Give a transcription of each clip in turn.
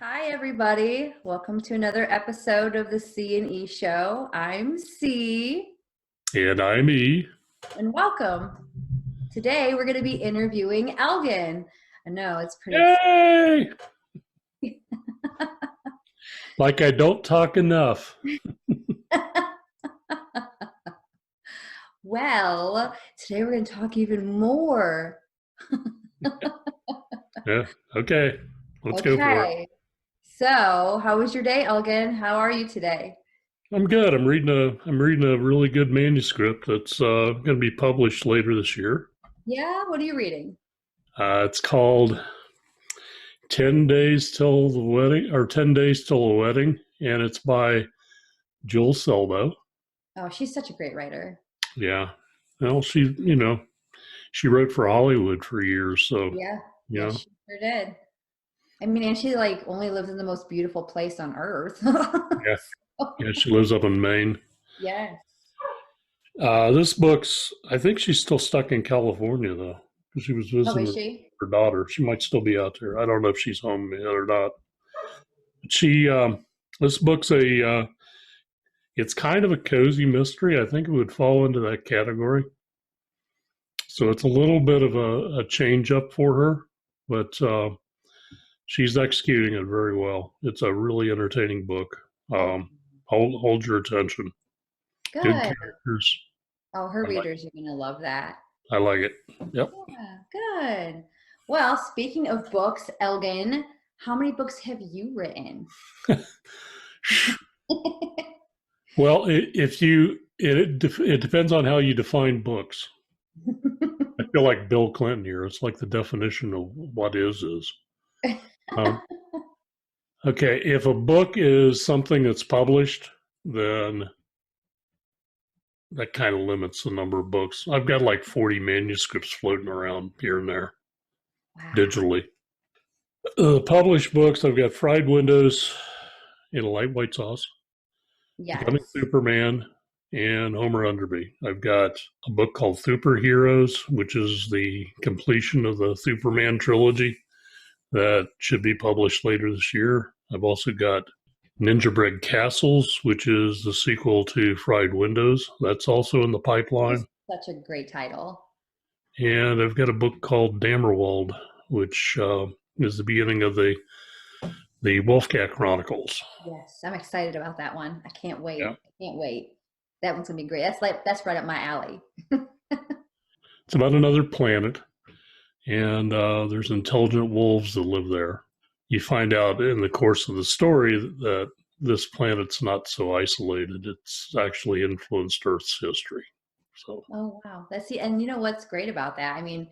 Hi, everybody. Welcome to another episode of the C&E Show. I'm C. And I'm E. And welcome. Today, we're going to be interviewing Elgon. I know, it's pretty Yay! Like I don't talk enough. Well, today we're going to talk even more. Yeah, okay. Let's go for it. So, how was your day, Elgon? How are you today? I'm good. I'm reading a really good manuscript that's going to be published later this year. Yeah, what are you reading? It's called 10 Days Till the Wedding, or 10 Days Till a Wedding, and it's by Jill Seldo. Oh, she's such a great writer. Yeah. Well, she wrote for Hollywood for years, so Yeah, she sure did. I mean, and she only lives in the most beautiful place on earth. Yeah, she lives up in Maine. Yes. This book's, I think she's still stuck in California, though, because she was visiting her daughter. She might still be out there. I don't know if she's home yet or not. But this book's it's kind of a cozy mystery. I think it would fall into that category. So it's a little bit of a change up for her, but she's executing it very well. It's a really entertaining book. Hold your attention. Good characters. Oh, her readers are going to love that. I like it. Yep. Yeah, good. Well, speaking of books, Elgon, how many books have you written? Well, it depends on how you define books. I feel like Bill Clinton here. It's like the definition of what is. Okay, if a book is something that's published, then that kind of limits the number of books. I've got like 40 manuscripts floating around here and there. Wow. Digitally. Published books, I've got Fried Windows in a light white sauce. Yes. Becoming Superman and Homer Underby. I've got a book called Thuper Heroes, which is the completion of the THUPERMAN trilogy that should be published later this year. I've also got Ninjabread Castles, which is the sequel to Fried Windows. That's also in the pipeline. Such a great title. And I've got a book called Dammerwald, which is the beginning of the Wolfcat Chronicles. Yes, I'm excited about that one. I can't wait. Yeah. I can't wait. That one's gonna be great. That's right up my alley. It's about another planet, and there's intelligent wolves that live there. You find out in the course of the story that this planet's not so isolated. It's actually influenced Earth's history. So. Oh wow, and you know what's great about that? I mean,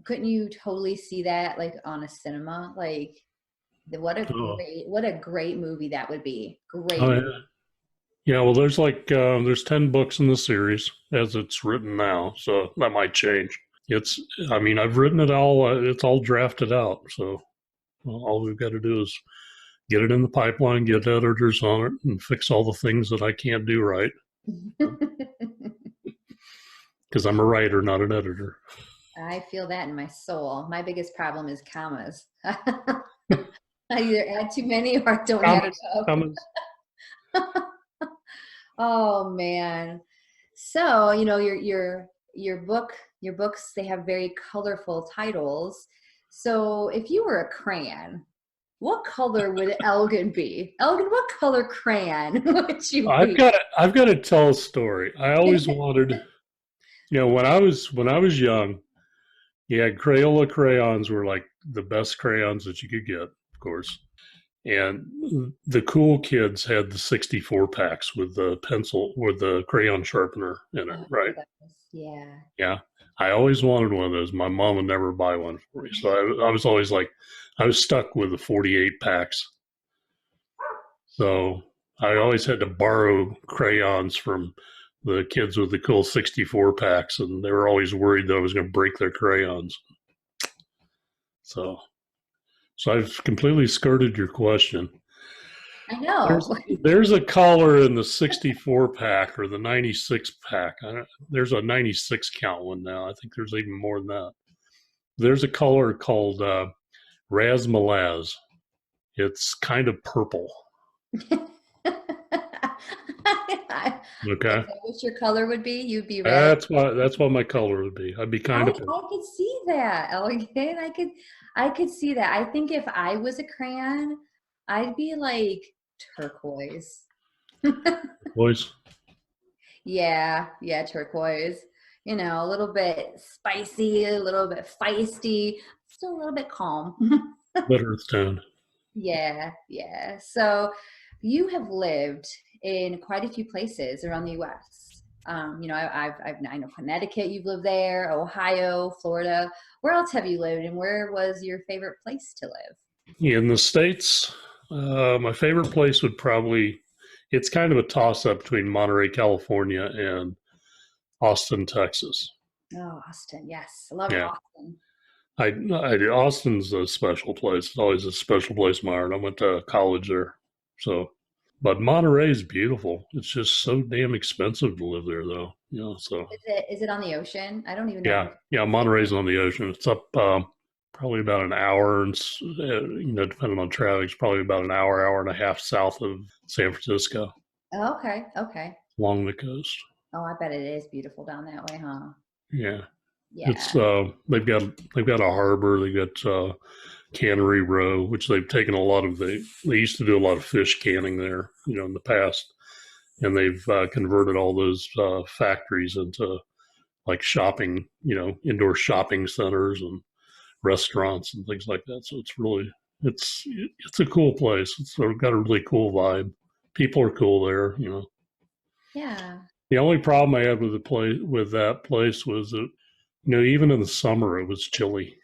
couldn't you totally see that on a cinema? What a great movie that would be. Great. Oh, yeah. Yeah, well, there's 10 books in the series as it's written now, so that might change. I've written it all. It's all drafted out, so all we've got to do is get it in the pipeline, get editors on it, and fix all the things that I can't do right. Because I'm a writer, not an editor. I feel that in my soul. My biggest problem is commas. I either add too many or I don't add enough. Oh man. So, your books, they have very colorful titles. So if you were a crayon, what color would Elgon be? Elgon, what color crayon would you be? I've got to tell a story. I always wanted, when I was young, Crayola crayons were like the best crayons that you could get, of course. And the cool kids had the 64 packs with the pencil or the crayon sharpener in it, right? Yeah. Yeah. I always wanted one of those. My mom would never buy one for me. So I was always I was stuck with the 48 packs. So I always had to borrow crayons from the kids with the cool 64 packs, and they were always worried that I was going to break their crayons. So I've completely skirted your question. I know. There's a color in the 64 pack or the 96 pack. There's a 96 count one now. I think there's even more than that. There's a color called Razmalaz, It's kind of purple. Okay. What your color would be? You'd be red. That's what my color would be. I'd be kind of purple. I could see that, Elgon. I could see that. I think if I was a crayon, I'd be like turquoise. Turquoise? Yeah, turquoise. You know, a little bit spicy, a little bit feisty, still a little bit calm. Better tone. Yeah. So you have lived in quite a few places around the U.S. You know, I know Connecticut, you've lived there, Ohio, Florida. Where else have you lived, and where was your favorite place to live? In the States, my favorite place would probably, it's kind of a toss-up between Monterey, California, and Austin, Texas. Oh, Austin, yes. I love Austin. Austin's a special place. It's always a special place in my heart. I went to college there. So, but Monterey is beautiful. It's just so damn expensive to live there, though. You know, so. Is it on the ocean? I don't even know. Yeah, Monterey's on the ocean. It's up probably about an hour, and you know, depending on traffic, it's probably about an hour and a half south of San Francisco. Oh, okay. Along the coast. Oh, I bet it is beautiful down that way, huh? Yeah. It's they've got a harbor. They got Cannery Row, which they've taken a lot of. They used to do a lot of fish canning there, you know, in the past, and they've converted all those factories into like shopping, you know, indoor shopping centers and restaurants and things like that. So it's really it's a cool place. It's got a really cool vibe. People are cool there, you know. Yeah. The only problem I had with that place was that, you know, even in the summer, it was chilly.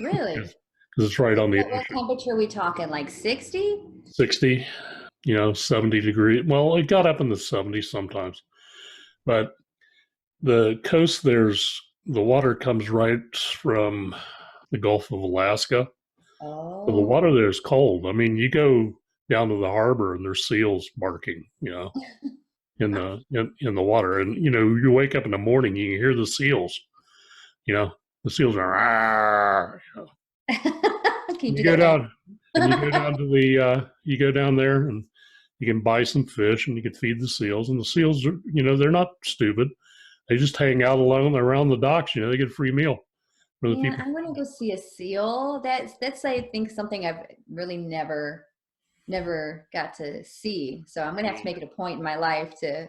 Really? Because it's right on the ocean. What temperature are we talking, like 60? 60, you know, 70 degrees. Well, it got up in the 70s sometimes. But the coast the water comes right from the Gulf of Alaska. Oh. So the water there is cold. I mean, you go down to the harbor and there's seals barking, you know. in the water, and you know, you wake up in the morning, you can hear the seals. You know, the seals are. You know. You go down to you go down there, and you can buy some fish, and you can feed the seals. And the seals are, you know, they're not stupid. They just hang out alone around the docks. You know, they get a free meal. I want to go see a seal. That's I think something I've really never got to see, so I'm gonna have to make it a point in my life to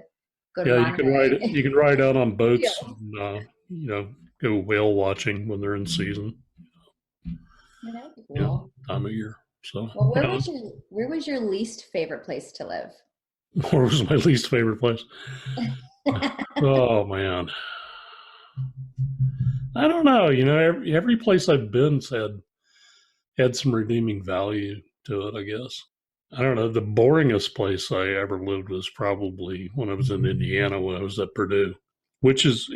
go to Monterey. You can ride out on boats and you know, go whale watching when they're in season. Yeah, that'd be cool. Yeah, time of year. So well, where was your least favorite place to live? Where was my least favorite place? Oh man, I don't know. You know, every place I've been had some redeeming value to it, I guess. I don't know. The boringest place I ever lived was probably when I was in Indiana, when I was at Purdue, which is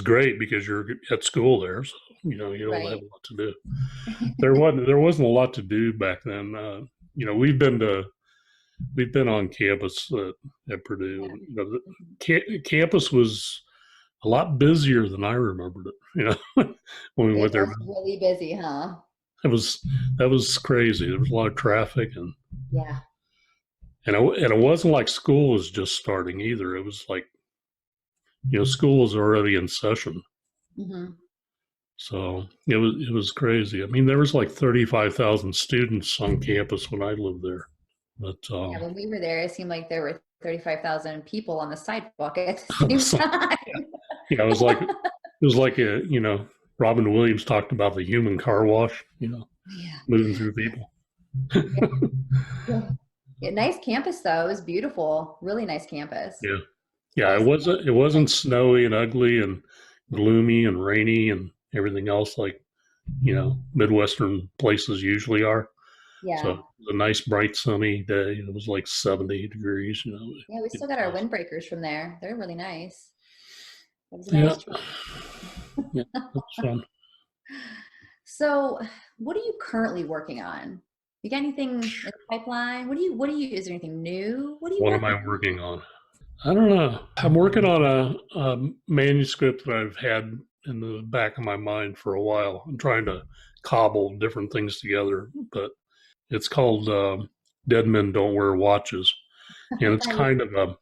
great because you're at school there, so you know you don't have a lot to do. There wasn't a lot to do back then. You know, we've been on campus at Purdue. Yeah. You know, the campus was a lot busier than I remembered it. You know, when we went there, really busy, huh? That was crazy. There was a lot of traffic, and it wasn't like school was just starting either. It was like, you know, school was already in session. Mm-hmm. So it was crazy. I mean, there was like 35,000 students on campus when I lived there. But when we were there, it seemed like there were 35,000 people on the sidewalk at the same time. Yeah, it was like a, you know, Robin Williams talked about the human car wash, you know, moving through people. Yeah, nice campus though. It was beautiful, really nice campus. Yeah. It wasn't snowy and ugly and gloomy and rainy and everything else like, you know, Midwestern places usually are. Yeah. So it was a nice, bright, sunny day. It was like 70 degrees, you know. Yeah, we still got our windbreakers from there. They're really nice. That was a nice trip. Yeah, that's fun. So, what are you currently working on? You got anything in the pipeline? What do you? Is there anything new? What am I working on? I don't know. I'm working on a manuscript that I've had in the back of my mind for a while. I'm trying to cobbled different things together, but it's called Dead Men Don't Wear Watches, and it's kind of a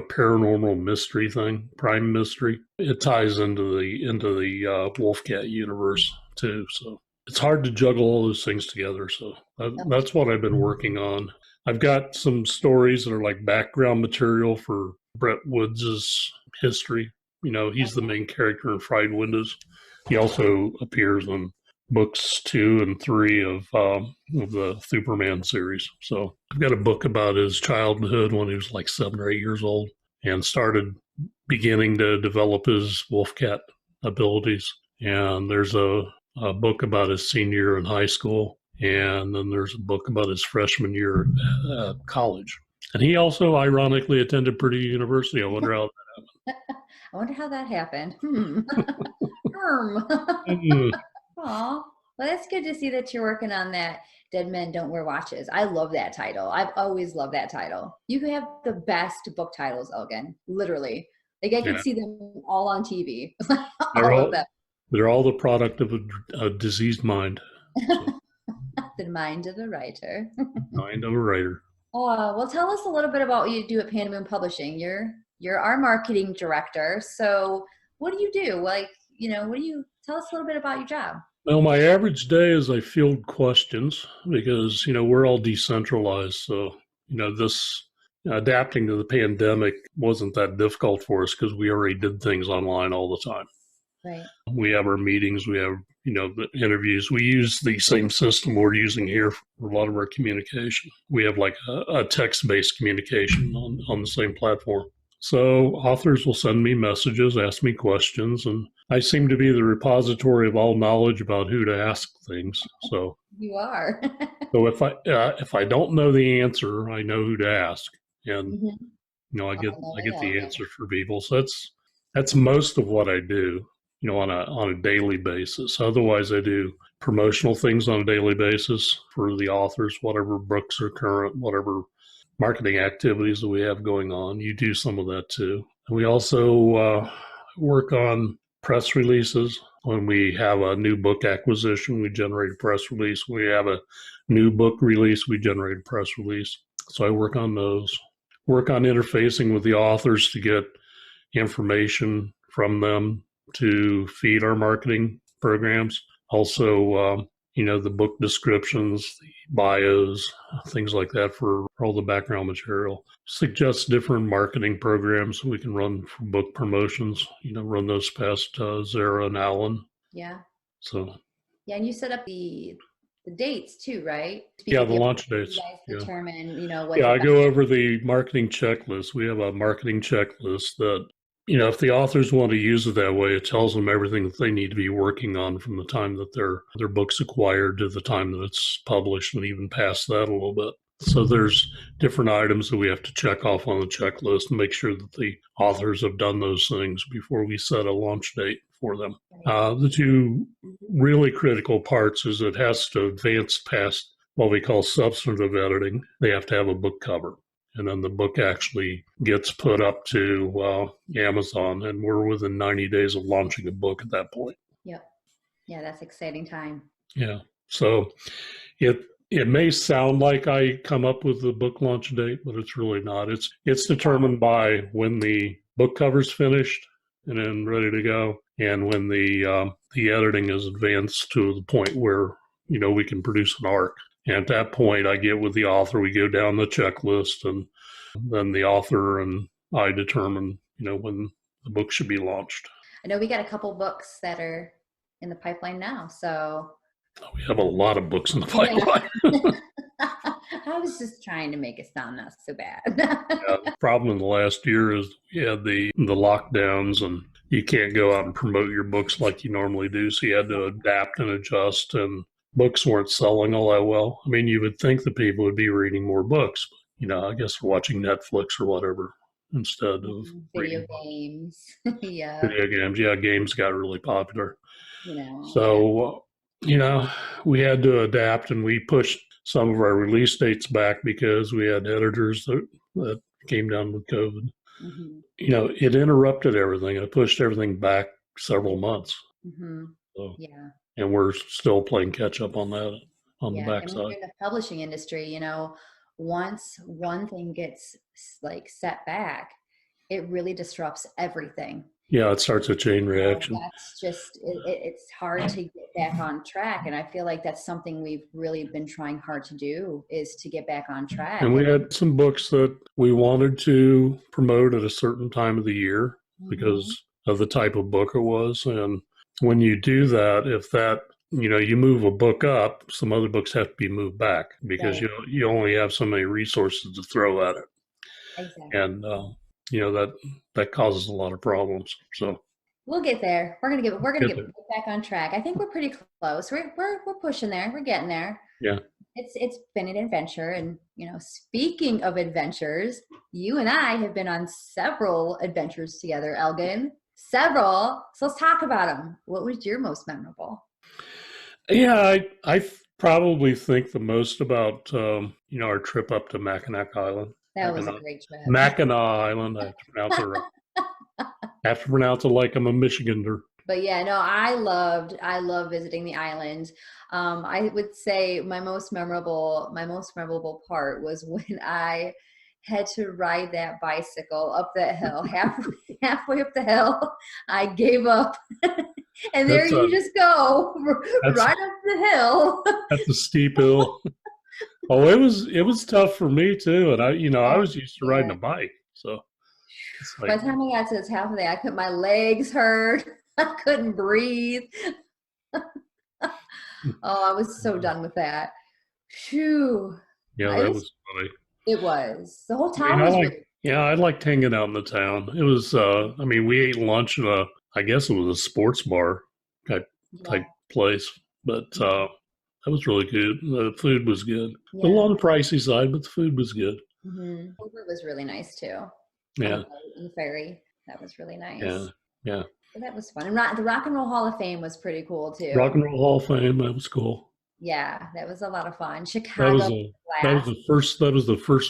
paranormal mystery thing, crime mystery. It ties into the Wolfcat universe too, so it's hard to juggle all those things together. So that's what I've been working on. I've got some stories that are like background material for Brett Woods' history. You know, he's the main character in Fried Windows. He also appears in books 2 and 3 of the THUPERMAN series. So I've got a book about his childhood when he was like 7 or 8 years old and started beginning to develop his Wolfcat abilities. And there's a book about his senior year in high school. And then there's a book about his freshman year at college. And he also ironically attended Purdue University. I wonder how that happened. I wonder how that happened. Aw, well, that's good to see that you're working on that. Dead Men Don't Wear Watches. I love that title. I've always loved that title. You have the best book titles, Elgon. Literally, like I could see them all on TV. all of them. They're all the product of a diseased mind. So. The mind of the writer. Mind of a writer. Oh, well, tell us a little bit about what you do at Pandamoon Publishing. You're our marketing director. So what do you do? Like, tell us a little bit about your job. Well, my average day is I field questions because, we're all decentralized. So, this adapting to the pandemic wasn't that difficult for us because we already did things online all the time. Right. We have our meetings, we have, the interviews. We use the same system we're using here for a lot of our communication. We have like a text-based communication on the same platform. So authors will send me messages, ask me questions, and I seem to be the repository of all knowledge about who to ask things. So you are. So if I don't know the answer, I know who to ask, and I get the answer for people. So that's most of what I do, on a daily basis. Otherwise, I do promotional things on a daily basis for the authors, whatever books are current, whatever marketing activities that we have going on. You do some of that too. And we also work on press releases. When we have a new book acquisition, we generate a press release. When we have a new book release, we generate a press release. So I work on those. Work on interfacing with the authors to get information from them to feed our marketing programs. Also, the book descriptions, the bios, things like that for all the background material. Suggest different marketing programs we can run for book promotions, run those past Zara and Alan. Yeah. So. Yeah, and you set up the dates too, right? The launch dates. You guys determine, what. Yeah, I go over the marketing checklist. We have a marketing checklist that, if the authors want to use it that way, it tells them everything that they need to be working on from the time that their book's acquired to the time that it's published, and even past that a little bit. So there's different items that we have to check off on the checklist and make sure that the authors have done those things before we set a launch date for them. The two really critical parts is it has to advance past what we call substantive editing. They have to have a book cover. And then the book actually gets put up to Amazon, and we're within 90 days of launching a book at that point. Yep. Yeah, that's exciting time. Yeah. So it may sound like I come up with the book launch date, but it's really not. It's determined by when the book cover's finished and then ready to go, and when the editing is advanced to the point where we can produce an arc. And at that point, I get with the author, we go down the checklist, and then the author and I determine, when the book should be launched. I know we got a couple books that are in the pipeline now, so. We have a lot of books in the pipeline. Yeah. I was just trying to make it sound not so bad. The problem in the last year is we had the lockdowns, and you can't go out and promote your books like you normally do, so you had to adapt and adjust, and books weren't selling all that well. I mean, you would think that people would be reading more books, but, I guess watching Netflix or whatever instead of video games. Yeah. Video games. Yeah, games got really popular. So, we had to adapt, and we pushed some of our release dates back because we had editors that came down with COVID. It interrupted everything. It pushed everything back several months. Mm-hmm. So, yeah. and we're still playing catch up on that on the Yeah, and when backside. you're in the publishing industry, once one thing gets like set back, it really disrupts everything. Yeah, it starts a chain reaction. That's just it's hard to get back on track, and I feel like that's something we've really been trying hard to do, is to get back on track. And we had some books that we wanted to promote at a certain time of the year because of the type of book it was. And when you do that, if that, you move a book up, some other books have to be moved back because you only have so many resources to throw at it. Exactly. And that causes a lot of problems. So we'll get there. We're gonna get back on track. I think we're pretty close. We're pushing there. We're getting there. Yeah. It's been an adventure, and speaking of adventures, you and I have been on several adventures together, Elgon. Several. So let's talk about them. What was your most memorable? Yeah, I probably think the most about our trip up to Mackinac Island. That was a great trip. Mackinac Island. I have to pronounce it right. I have to pronounce it like I'm a Michigander. But yeah, no, I love visiting the island. I would say my most memorable part was when I had to ride that bicycle up that hill. Halfway up the hill, I gave up. And there you just go, right up the hill. That's a steep hill. Oh, it was tough for me too. And I was used to riding a bike. So by the time I got to the top of that, my legs hurt. I couldn't breathe. I was so done with that. Phew. Yeah, that was funny. It was. The whole town was I liked hanging out in the town. It was, we ate lunch at I guess it was a sports bar type place, but that was really good. The food was good. A little on the pricey side, but the food was good. Mm-hmm. It was really nice too. Yeah. On the ferry. That was really nice. Yeah. So that was fun. And the Rock and Roll Hall of Fame was pretty cool too. Rock and Roll Hall of Fame, that was cool. Yeah, that was a lot of fun. Chicago. That was the first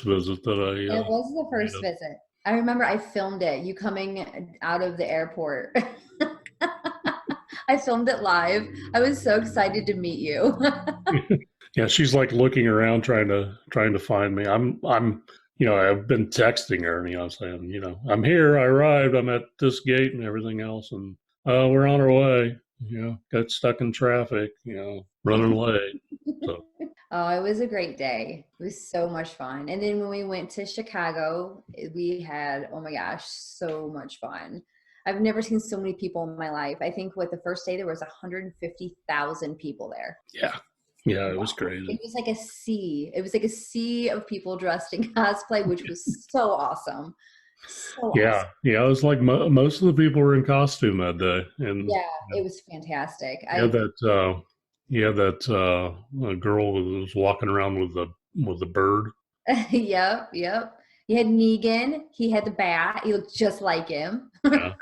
visit that I. It was the first visit. I remember I filmed it. You coming out of the airport. I filmed it live. I was so excited to meet you. Yeah, she's like looking around, trying to find me. I've been texting her, saying, I'm here, I arrived, I'm at this gate and everything else, and we're on our way. Got stuck in traffic, running late. So. Oh, it was a great day. It was so much fun. And then when we went to Chicago, we had, oh my gosh, so much fun. I've never seen so many people in my life. I think the first day there was 150,000 people there. Yeah. Yeah, it was crazy. It was like a sea. It was like a sea of people dressed in cosplay, which was so awesome. Awesome. Yeah. It was like most of the people were in costume that day, and it was fantastic. That girl who was walking around with the bird. Yep. You had Negan. He had the bat. He looked just like him. Yeah.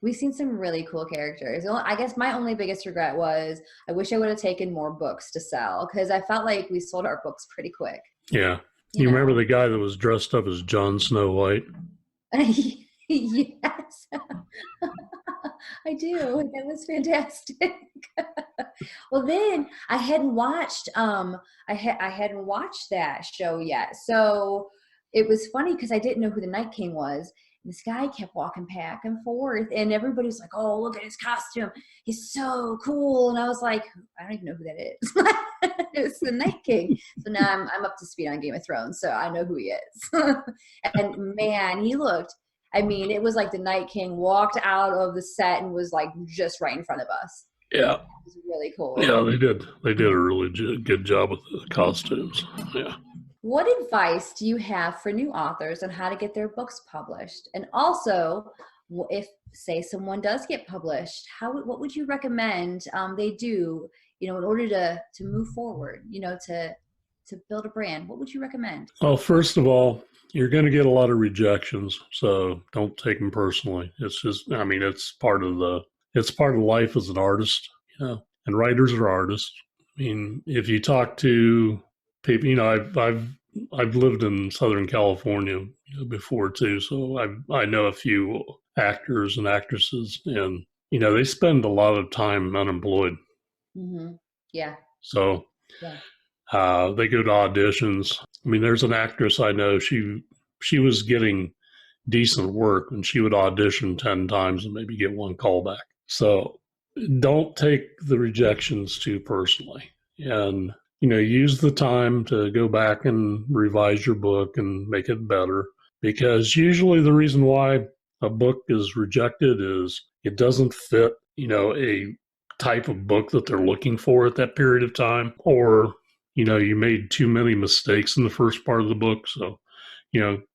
We've seen some really cool characters. I guess my only biggest regret was I wish I would have taken more books to sell, because I felt like we sold our books pretty quick. Yeah. You remember the guy that was dressed up as Jon Snow White? Yes. I do. That was fantastic. Well, then I hadn't watched that show yet. So it was funny because I didn't know who the Night King was. This guy kept walking back and forth, and everybody was like, "Oh, look at his costume. He's so cool." And I was like, "I don't even know who that is." It's the Night King. So now I'm up to speed on Game of Thrones, so I know who he is. And man, he looked, it was like the Night King walked out of the set and was like just right in front of us. Yeah. It was really cool. Yeah, they did. They did a really good job with the costumes. Yeah. What advice do you have for new authors on how to get their books published? And also, if, say, someone does get published, what would you recommend they do, in order to move forward, to build a brand? What would you recommend? Well, first of all, you're going to get a lot of rejections, so don't take them personally. It's just, it's part of life as an artist, and writers are artists. If you talk to people, I've lived in Southern California before too, so I know a few actors and actresses, and they spend a lot of time unemployed. Mm-hmm. Yeah. So Yeah. they go to auditions. I mean, there's an actress I know, she was getting decent work and she would audition 10 times and maybe get one call back. So don't take the rejections too personally, and use the time to go back and revise your book and make it better, because usually the reason why a book is rejected is it doesn't fit a type of book that they're looking for at that period of time, or you made too many mistakes in the first part of the book. So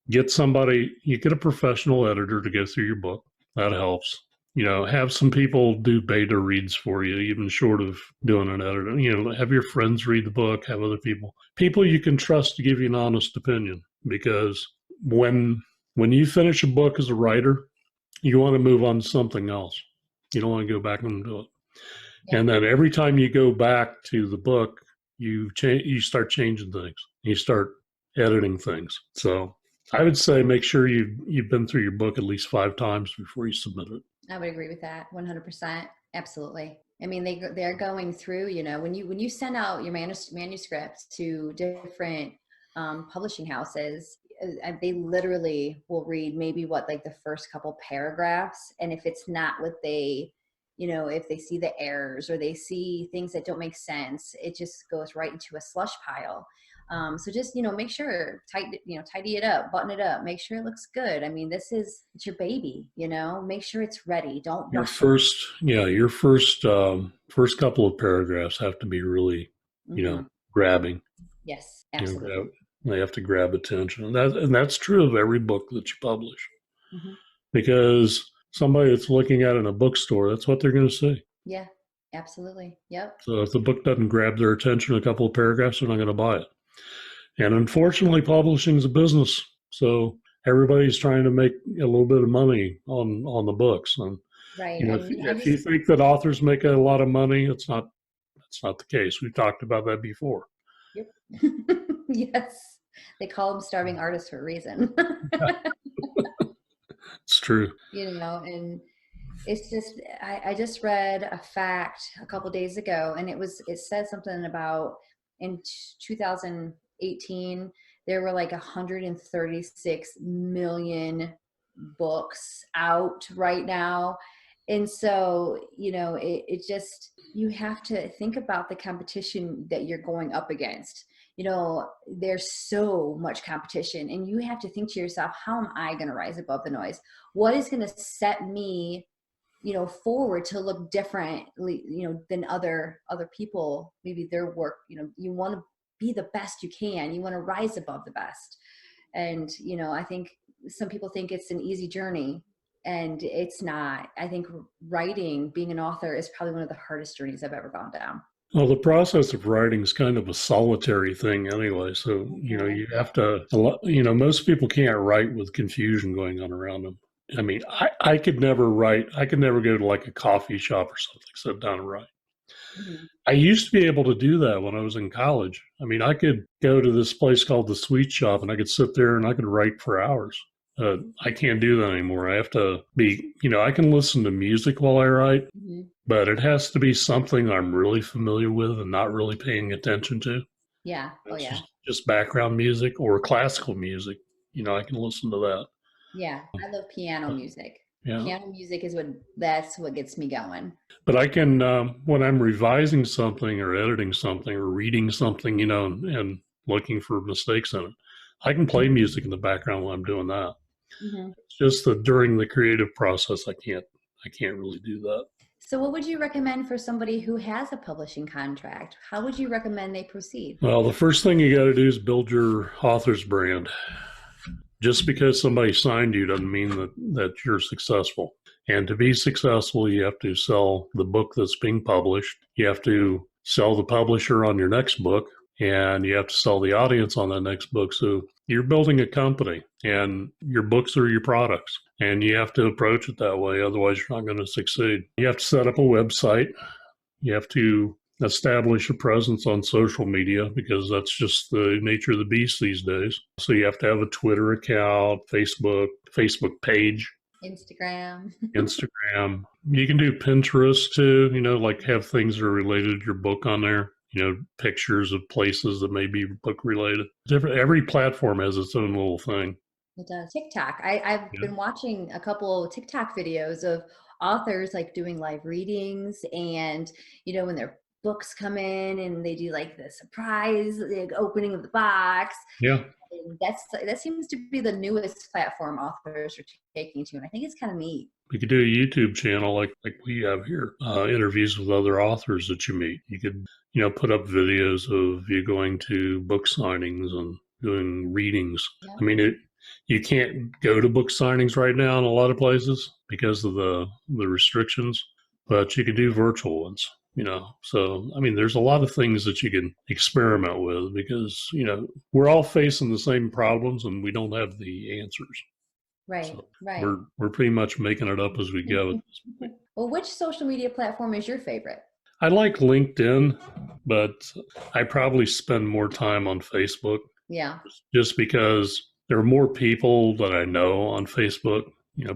get somebody, you get a professional editor to go through your book. That helps. Have some people do beta reads for you, even short of doing an editor. Have your friends read the book, have other people you can trust to give you an honest opinion. Because when you finish a book as a writer, you want to move on to something else. You don't want to go back and do it. Yeah. And then every time you go back to the book, you start changing things. You start editing things. So I would say make sure you've been through your book at least 5 times before you submit it. I would agree with that 100%. Absolutely. I mean, they're going through, when you send out your manuscript to different publishing houses, they literally will read maybe the first couple paragraphs. And if it's not what they, if they see the errors or they see things that don't make sense, it just goes right into a slush pile. So just, make sure, tidy it up, button it up, make sure it looks good. I mean, it's your baby, make sure it's ready. Don't your first couple of paragraphs have to be really, grabbing. Yes, absolutely. They have to grab attention. And that's true of every book that you publish, because somebody that's looking at it in a bookstore, that's what they're going to see. Yeah, absolutely. Yep. So if the book doesn't grab their attention in a couple of paragraphs, they're not going to buy it. And unfortunately, publishing is a business. So everybody's trying to make a little bit of money on the books. And right. If you think that authors make a lot of money, that's not the case. We've talked about that before. Yep. Yes. They call them starving artists for a reason. It's true. And it's just, I just read a fact a couple of days ago, and it said something about in 2018, there were 136 million books out right now. And so, it just, you have to think about the competition that you're going up against. There's so much competition, and you have to think to yourself, how am I going to rise above the noise? What is going to set me, forward to look differently, than other people, maybe their work, you want to be the best you can. You want to rise above the best. And, I think some people think it's an easy journey, and it's not. I think writing, being an author, is probably one of the hardest journeys I've ever gone down. Well, the process of writing is kind of a solitary thing anyway. So, you have to, most people can't write with confusion going on around them. I mean, I could never write. I could never go to a coffee shop or something, sit down and write. Mm-hmm. I used to be able to do that when I was in college. I mean, I could go to this place called the Sweet Shop and I could sit there and I could write for hours. I can't do that anymore. I have to be, I can listen to music while I write, but it has to be something I'm really familiar with and not really paying attention to. Yeah. Oh, yeah. Just background music or classical music. I can listen to that. Yeah. I love piano music. Yeah. Piano music is that's what gets me going. But I can, when I'm revising something or editing something or reading something, and looking for mistakes in it, I can play music in the background while I'm doing that. It's just that during the creative process, I can't really do that. So what would you recommend for somebody who has a publishing contract? How would you recommend they proceed? Well, the first thing you got to do is build your author's brand. Just because somebody signed you doesn't mean that you're successful. And to be successful, you have to sell the book that's being published. You have to sell the publisher on your next book, and you have to sell the audience on that next book. So you're building a company, and your books are your products, and you have to approach it that way. Otherwise, you're not going to succeed. You have to set up a website. You have to establish a presence on social media, because that's just the nature of the beast these days. So you have to have a Twitter account, Facebook page. Instagram. Instagram. You can do Pinterest too, like have things that are related to your book on there. Pictures of places that may be book related. Every platform has its own little thing. It does. TikTok. I've been watching a couple TikTok videos of authors like doing live readings, and when their books come in and they do like the surprise opening of the box. Yeah. And that seems to be the newest platform authors are taking to, and I think it's kind of neat. You could do a YouTube channel like we have here, interviews with other authors that you meet. You could, put up videos of you going to book signings and doing readings. Yeah. I mean, you can't go to book signings right now in a lot of places because of the restrictions, but you could do virtual ones. So I mean, there's a lot of things that you can experiment with because we're all facing the same problems and we don't have the answers. Right, so right. We're pretty much making it up as we go. Well, which social media platform is your favorite? I like LinkedIn, but I probably spend more time on Facebook. Yeah. Just because there are more people that I know on Facebook.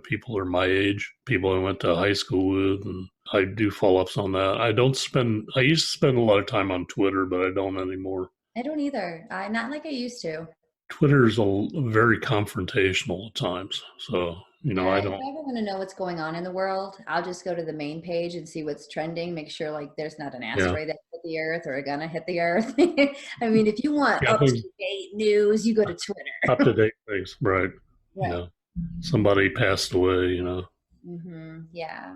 People are my age, people I went to high school with, and I do follow-ups on that. I used to spend a lot of time on Twitter, but I don't anymore. I don't either. Not like I used to. Twitter is very confrontational at times. So, I don't. If I ever want to know what's going on in the world, I'll just go to the main page and see what's trending, make sure like there's not an asteroid that hit the earth or gonna hit the earth. I mean, if you want up-to-date news, you go to Twitter. Up-to-date things, right. Somebody passed away, Mm-hmm. Yeah.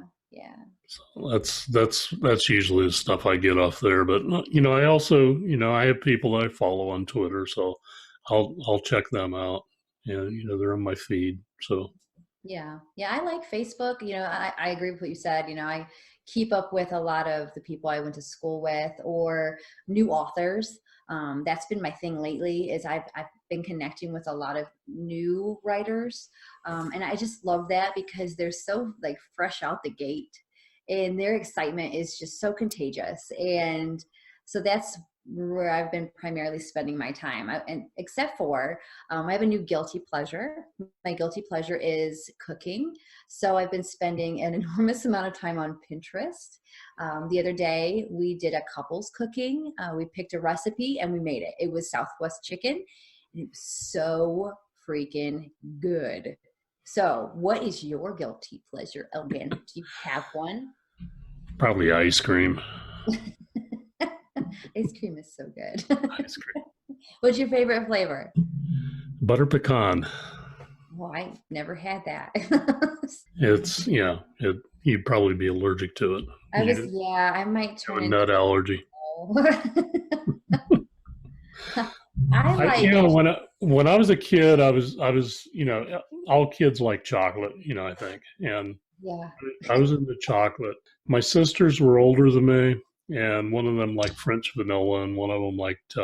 So that's usually the stuff I get off there. But I also, I have people that I follow on Twitter, so I'll check them out. They're on my feed. So yeah, I like Facebook. I agree with what you said. I keep up with a lot of the people I went to school with or new authors. That's been my thing lately is I've been connecting with a lot of new writers. And I just love that because they're so like fresh out the gate and their excitement is just so contagious. And so that's where I've been primarily spending my time. And except for, I have a new guilty pleasure. My guilty pleasure is cooking. So I've been spending an enormous amount of time on Pinterest. The other day we did a couples cooking. We picked a recipe and we made it. It was Southwest chicken. And it was so freaking good. So what is your guilty pleasure, Elgon? Do you have one? Probably ice cream. Ice cream is so good. Ice cream. What's your favorite flavor? Butter pecan. Well, I never had that. It's you'd probably be allergic to it. I might turn into a nut allergy. When I was a kid, I was all kids like chocolate, I think, and I was into chocolate. My sisters were older than me. And one of them liked French vanilla and one of them liked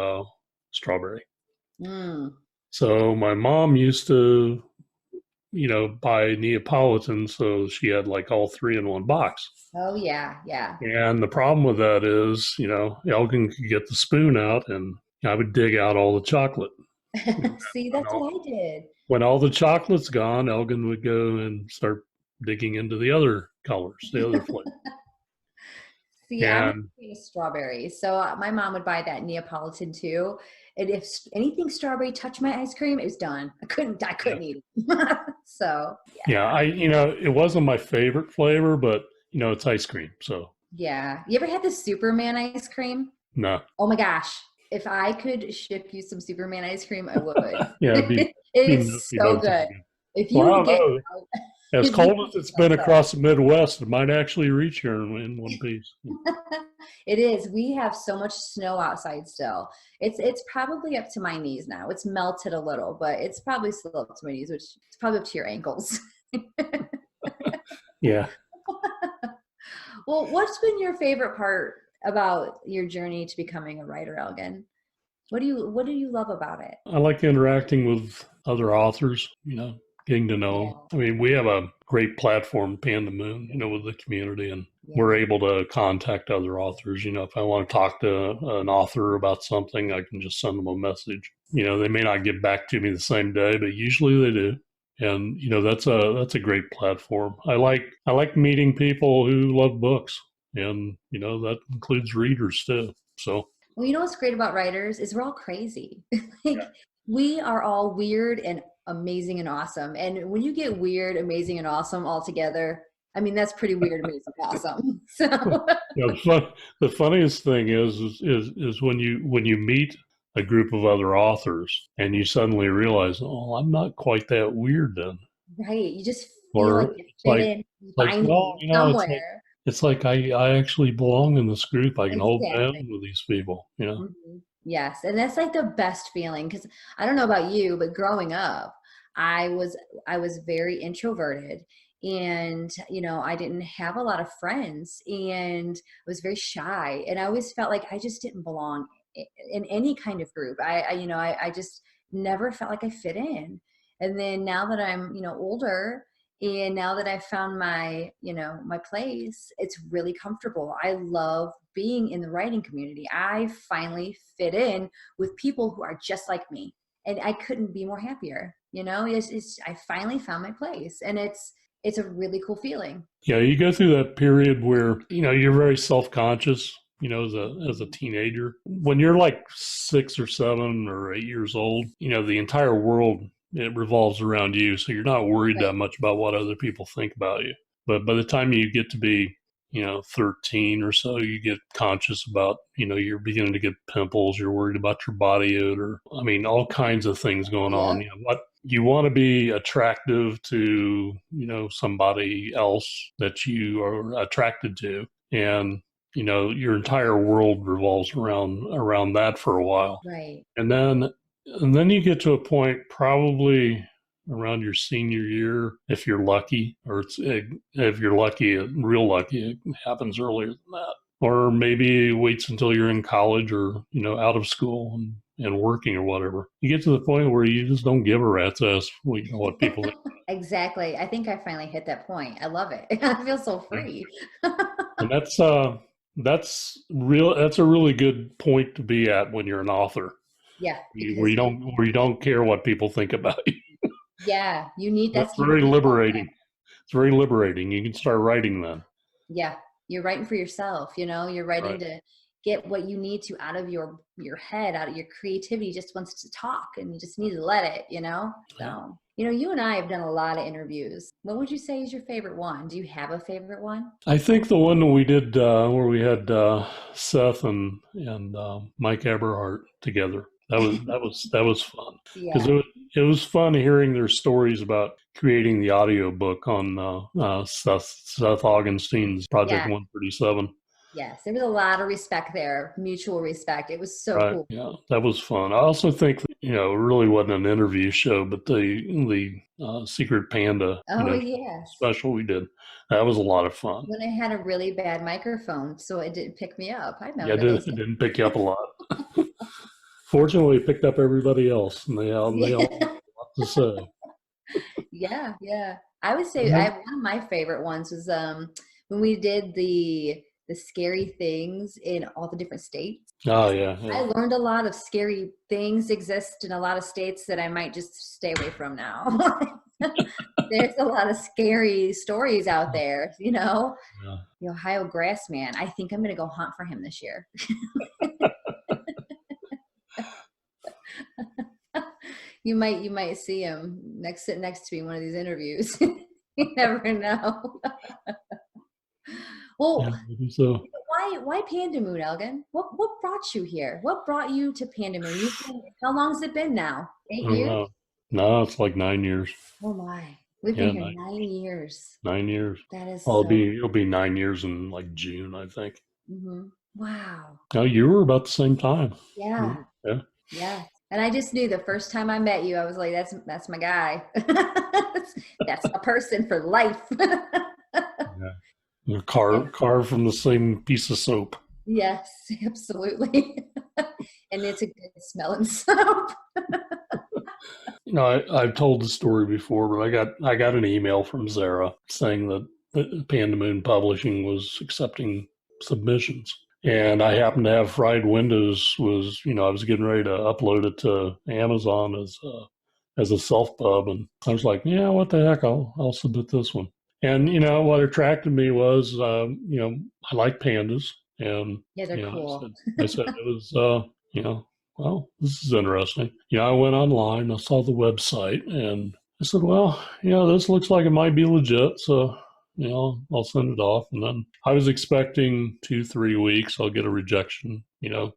strawberry. Mm. So my mom used to, buy Neapolitan. So she had like all three in one box. Oh, yeah. And the problem with that is, Elgon could get the spoon out and I would dig out all the chocolate. See, that's what I did. When all the chocolate's gone, Elgon would go and start digging into the other colors, the other flavors. See, I'm a strawberry. So my mom would buy that Neapolitan too. And if anything strawberry touched my ice cream, it was done. I couldn't eat it. So it wasn't my favorite flavor, but it's ice cream. So yeah. You ever had the Superman ice cream? No. Oh my gosh. If I could ship you some Superman ice cream, I would. Yeah. It's so good. If you get as cold as it's been across the Midwest, it might actually reach here in one piece. It is. We have so much snow outside still. It's probably up to my knees now. It's melted a little, but it's probably still up to my knees, which is probably up to your ankles. Yeah. Well, what's been your favorite part about your journey to becoming a writer, Elgon? What do you love about it? I like interacting with other authors, getting to know. I mean, we have a great platform, Pandamoon, with the community, and we're able to contact other authors. If I want to talk to an author about something, I can just send them a message. They may not get back to me the same day, but usually they do. And that's a great platform. I like meeting people who love books, and that includes readers too. So, well, what's great about writers is we're all crazy. Like, we are all weird and amazing and awesome. And when you get weird, amazing, and awesome all together, I mean, that's pretty weird, amazing, awesome. So the funniest thing is when you meet a group of other authors and you suddenly realize, oh, I'm not quite that weird then. Right. You just feel like you fit in finally somewhere. It's like I actually belong in this group. I can hold hands with these people, Mm-hmm. Yes. And that's like the best feeling, because I don't know about you, but growing up, I was very introverted, and I didn't have a lot of friends, and I was very shy, and I always felt like I just didn't belong in any kind of group. I just never felt like I fit in. And then now that I'm older, and now that I've found my my place, it's really comfortable. I love being in the writing community. I finally fit in with people who are just like me, and I couldn't be more happier. I finally found my place, and it's a really cool feeling. Yeah, you go through that period where you're very self-conscious, as a teenager. When you're like 6 or 7 or 8 years old, the entire world, it revolves around you, so you're not worried that much about what other people think about you. But by the time you get to be 13 or so, you get conscious about, you're beginning to get pimples, you're worried about your body odor. I mean, all kinds of things going on. What you want to be attractive to, somebody else that you are attracted to. And, your entire world revolves around that for a while. Right. And then you get to a point probably around your senior year, if you're lucky, or if you're lucky, real lucky, it happens earlier than that. Or maybe it waits until you're in college or, out of school and working or whatever. You get to the point where you just don't give a rat's ass what people think. Exactly. I think I finally hit that point. I love it. I feel so free. And that's a really good point to be at when you're an author. Yeah. Where you don't care what people think about you. Yeah, that's very liberating. It's very liberating. You can start writing then. Yeah, you're writing for yourself. You're writing to get what you need to out of your head, out of your creativity. Just wants to talk, and you just need to let it. So you and I have done a lot of interviews. What would you say is your favorite one? Do you have a favorite one? I think the one that we did where we had Seth and Mike Eberhardt together. That was fun, because it was fun hearing their stories about creating the audio book on Seth Augenstein's Project 137. Yes, there was a lot of respect there, mutual respect. It was so cool. Yeah, that was fun. I also think it really wasn't an interview show, but the Secret Panda special we did, that was a lot of fun. When I had a really bad microphone, so it didn't pick me up. I remember. Yeah, it didn't pick you up a lot. Fortunately, it picked up everybody else, and they all had a lot to say. Yeah. I would say one of my favorite ones was when we did the scary things in all the different states. Oh, yeah. I learned a lot of scary things exist in a lot of states that I might just stay away from now. There's a lot of scary stories out there, The Ohio Grassman. I think I'm going to go hunt for him this year. You might see him sit next to me in one of these interviews. You never know. Well, so why Pandamoon, Elgon? What brought you here? What brought you to Pandamoon? How long has it been now? 8 years? No, it's like 9 years. Oh my. We've been here 9 years. 9 years. That is it'll be 9 years in like June, I think. Mm-hmm. Wow. Oh, you were about the same time. Yeah. Yeah. And I just knew the first time I met you, I was like, that's my guy. That's a person for life. You're carved from the same piece of soap. Yes, absolutely. And it's a good smelling soap. I've told the story before, but I got an email from Zara saying that Pandamoon Publishing was accepting submissions. And I happened to have fried windows. I was getting ready to upload it to Amazon as as a self-pub. And I was like, yeah, what the heck? I'll submit this one. And, what attracted me was, I like pandas. And yeah, they're cool. I said it was, well, this is interesting. I went online, I saw the website, and I said, well, this looks like it might be legit. So, I'll send it off. And then I was expecting 2-3 weeks, I'll get a rejection,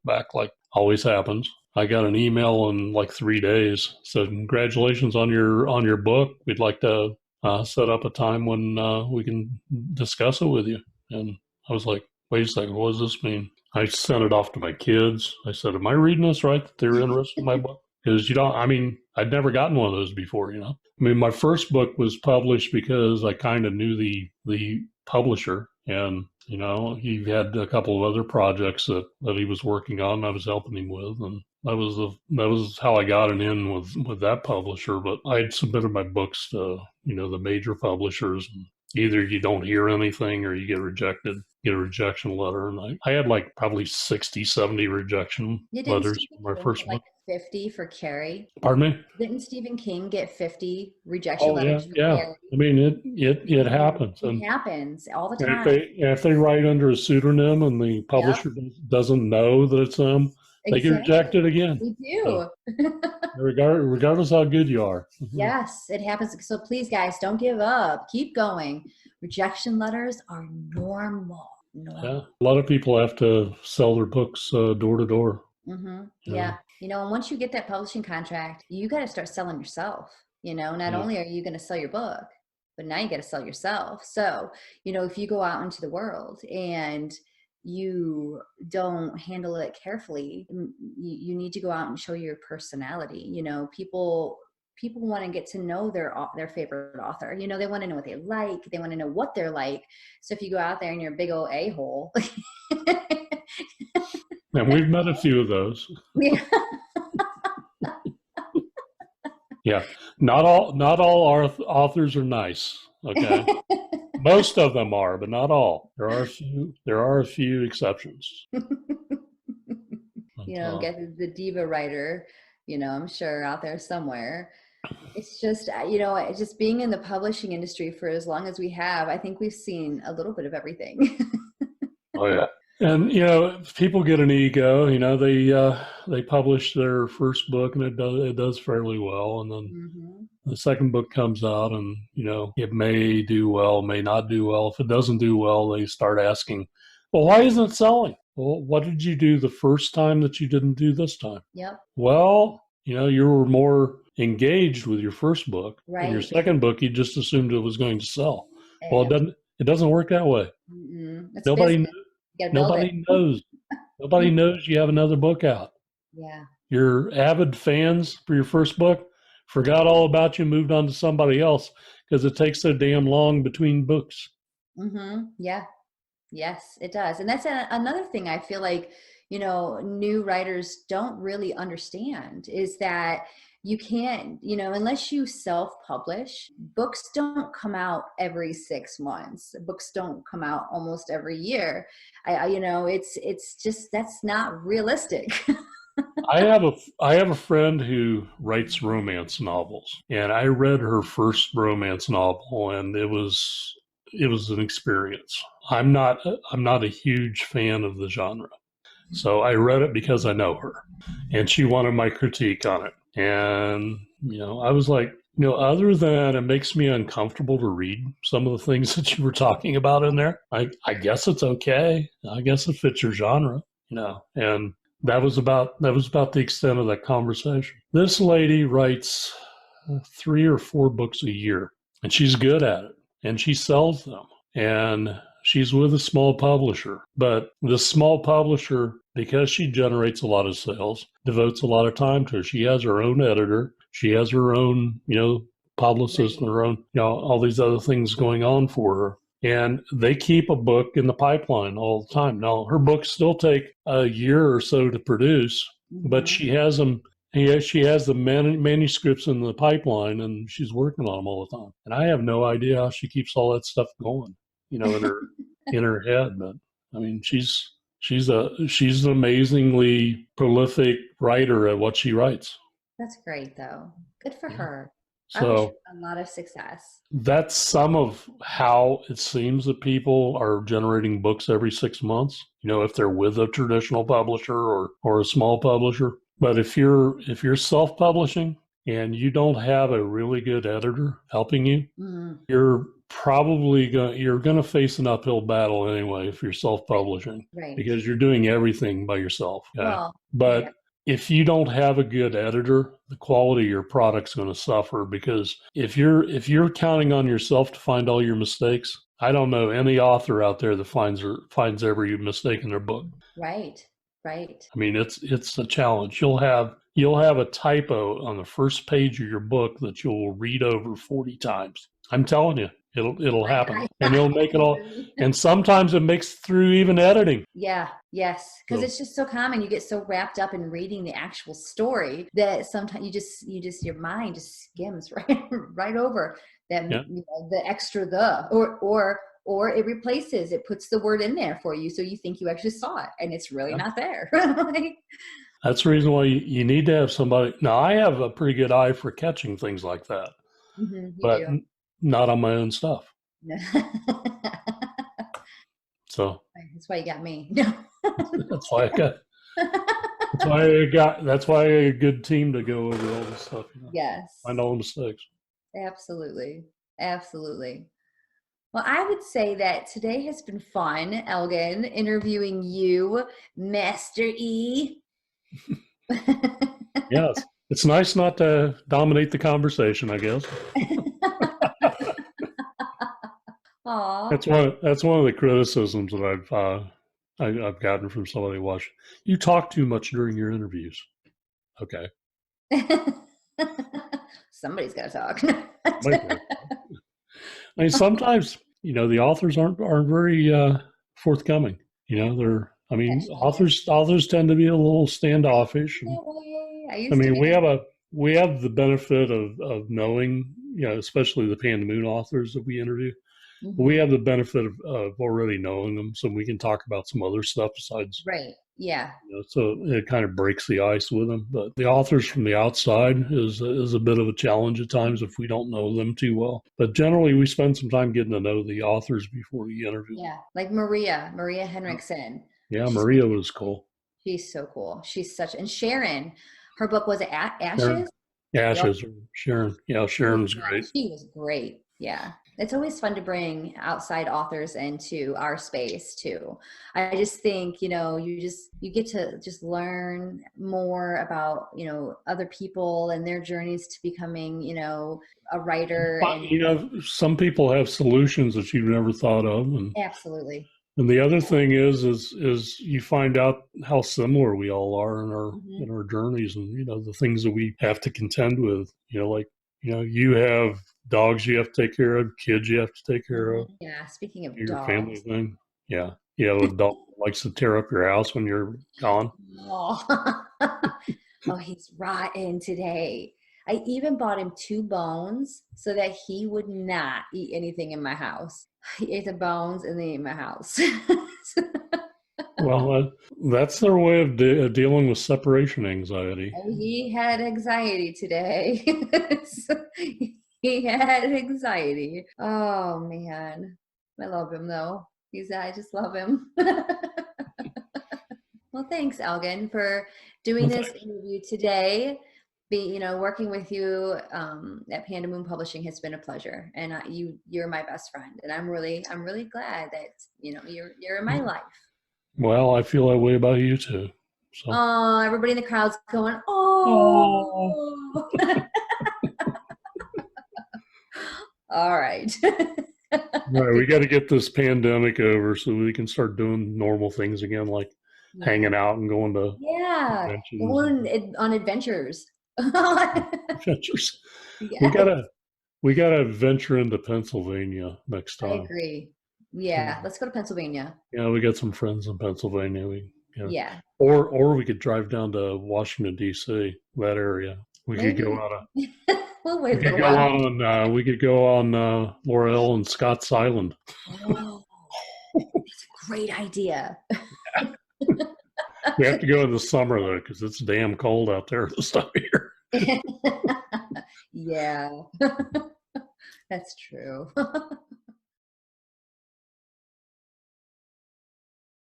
back like always happens. I got an email in like 3 days. Said, congratulations on your book. We'd like to set up a time when we can discuss it with you. And I was like, wait a second, what does this mean? I sent it off to my kids. I said, am I reading this right, that they're interested in my book? Because, I'd never gotten one of those before, my first book was published because I kind of knew the publisher. And, he had a couple of other projects that he was working on, I was helping him with. And that was how I got it in with that publisher. But I'd submitted my books to, the major publishers. And either you don't hear anything or you get rejected, get a rejection letter. And I had like probably 60, 70 rejection letters for my first book. 50 for Carrie. Pardon me? Didn't Stephen King get 50 rejection letters for Carrie? It happens. It happens all the time. If they write under a pseudonym and the publisher doesn't know that it's them, they get rejected again. We do. So, regardless how good you are. Yes, it happens. So please, guys, don't give up. Keep going. Rejection letters are normal. Yeah, a lot of people have to sell their books door to door. Mm-hmm. Yeah. And once you get that publishing contract, you got to start selling yourself. Not only are you going to sell your book, but now you got to sell yourself. So, if you go out into the world and you don't handle it carefully, you need to go out and show your personality. People want to get to know their favorite author. They want to know what they like. They want to know what they're like. So if you go out there and you're a big old a-hole. And we've met a few of those. Yeah. Yeah. Not all our authors are nice. Okay. Most of them are, but not all. There are a few exceptions. Get the diva writer, I'm sure out there somewhere. It's just, just being in the publishing industry for as long as we have, I think we've seen a little bit of everything. Oh, yeah. And, people get an ego, they publish their first book and it does fairly well. And then the second book comes out and, it may do well, may not do well. If it doesn't do well, they start asking, well, why isn't it selling? Well, what did you do the first time that you didn't do this time? Yep. Well, you were more engaged with your first book. Right. And your second book, you just assumed it was going to sell. Yeah. Well, it doesn't work that way. Nobody knows. Nobody knows you have another book out. Yeah. Your avid fans for your first book forgot all about you, moved on to somebody else because it takes so damn long between books. Yeah. Yes, it does. And that's another thing I feel like, new writers don't really understand is that you can't, unless you self-publish, books don't come out every 6 months. Books don't come out almost every year. It's just, that's not realistic. I have a friend who writes romance novels, and I read her first romance novel, and it was an experience. I'm not a huge fan of the genre. So I read it because I know her, and she wanted my critique on it. And, I was like, other than it makes me uncomfortable to read some of the things that you were talking about in there, I guess it's okay. I guess it fits your genre, and that was about the extent of that conversation. This lady writes 3 or 4 books a year, and she's good at it, and she sells them. And she's with a small publisher, but the small publisher, because she generates a lot of sales, devotes a lot of time to her. She has her own editor. She has her own, publicist and her own, all these other things going on for her. And they keep a book in the pipeline all the time. Now, her books still take a year or so to produce, but she has them. She has the manuscripts in the pipeline, and she's working on them all the time. And I have no idea how she keeps all that stuff going, in her head. But I mean, she's an amazingly prolific writer at what she writes. That's great, though. Good for her. I wish her So a lot of success. that's some of how it seems that people are generating books every 6 months, if they're with a traditional publisher or a small publisher. But if you're self-publishing and you don't have a really good editor helping you, you're probably going to face an uphill battle anyway if you're self-publishing, right. because you're doing everything by yourself. Okay? Well, but if you don't have a good editor, the quality of your product's going to suffer, because if you're counting on yourself to find all your mistakes, I don't know any author out there that finds every mistake in their book. Right. Right. I mean, it's a challenge. You'll have a typo on the first page of your book that you'll read over 40 times. I'm telling you, it'll happen, and you'll make it all. And sometimes it makes through even editing. Yeah. Yes. Because it's just so common. You get so wrapped up in reading the actual story that sometimes your mind just skims right over that, the extra or it replaces, it puts the word in there for you, so you think you actually saw it, and it's really not there. That's the reason why you need to have somebody. Now, I have a pretty good eye for catching things like that, but not on my own stuff. So that's why you got me. That's why a good team to go over all this stuff. Yes. Find all the mistakes. Absolutely. Well, I would say that today has been fun, Elgon, interviewing you, Master E. Yes. It's nice not to dominate the conversation, I guess. Aww. That's one of the criticisms that I've gotten from somebody watching. You talk too much during your interviews. Okay. Somebody's got to talk. I mean, sometimes, the authors aren't very forthcoming. Authors tend to be a little standoffish. We have the benefit of knowing, especially the Pandamoon authors that we interview. Mm-hmm. We have the benefit of already knowing them, so we can talk about some other stuff besides. Right. Yeah. So it kind of breaks the ice with them. But the authors from the outside is a bit of a challenge at times if we don't know them too well. But generally, we spend some time getting to know the authors before we interview them. Yeah, like Maria Henriksen. Yeah, Maria was cool. She's so cool. She's and Sharon, her book was Ashes? Ashes. Sharon. Yeah, Sharon was great. She was great. Yeah. It's always fun to bring outside authors into our space too. I just think, you get to just learn more about, other people and their journeys to becoming, a writer. And, some people have solutions that you've never thought of. And, absolutely. And the other thing is you find out how similar we all are in our journeys, and, the things that we have to contend with, you have dogs you have to take care of, kids you have to take care of. Yeah, speaking of your dogs. family thing. Yeah. Yeah, a dog likes to tear up your house when you're gone. Oh, he's rotten today. I even bought him 2 bones so that he would not eat anything in my house. He ate the bones and they ate my house. Well, that's their way of dealing with separation anxiety. Oh, he had anxiety today. He had anxiety. Oh, man. I love him, though. I just love him. Well, thanks, Elgon, for doing this interview today. Working with you at Pandamoon Publishing has been a pleasure, and you're my best friend, and I'm really glad that you're in my life. Well, I feel that way about you too. So. Oh, everybody in the crowd's going, oh. All right. Right, we got to get this pandemic over so we can start doing normal things again, like hanging out and going to going on adventures. Adventures. Yes. We gotta venture into Pennsylvania next time. I agree. Yeah, let's go to Pennsylvania. Yeah, we got some friends in Pennsylvania. Or we could drive down to Washington D.C. that area. We could go out of. We could go on Laurel and Scott's Island. Oh, that's a great idea. We have to go in the summer though, because it's damn cold out there this time of year. Yeah. That's true.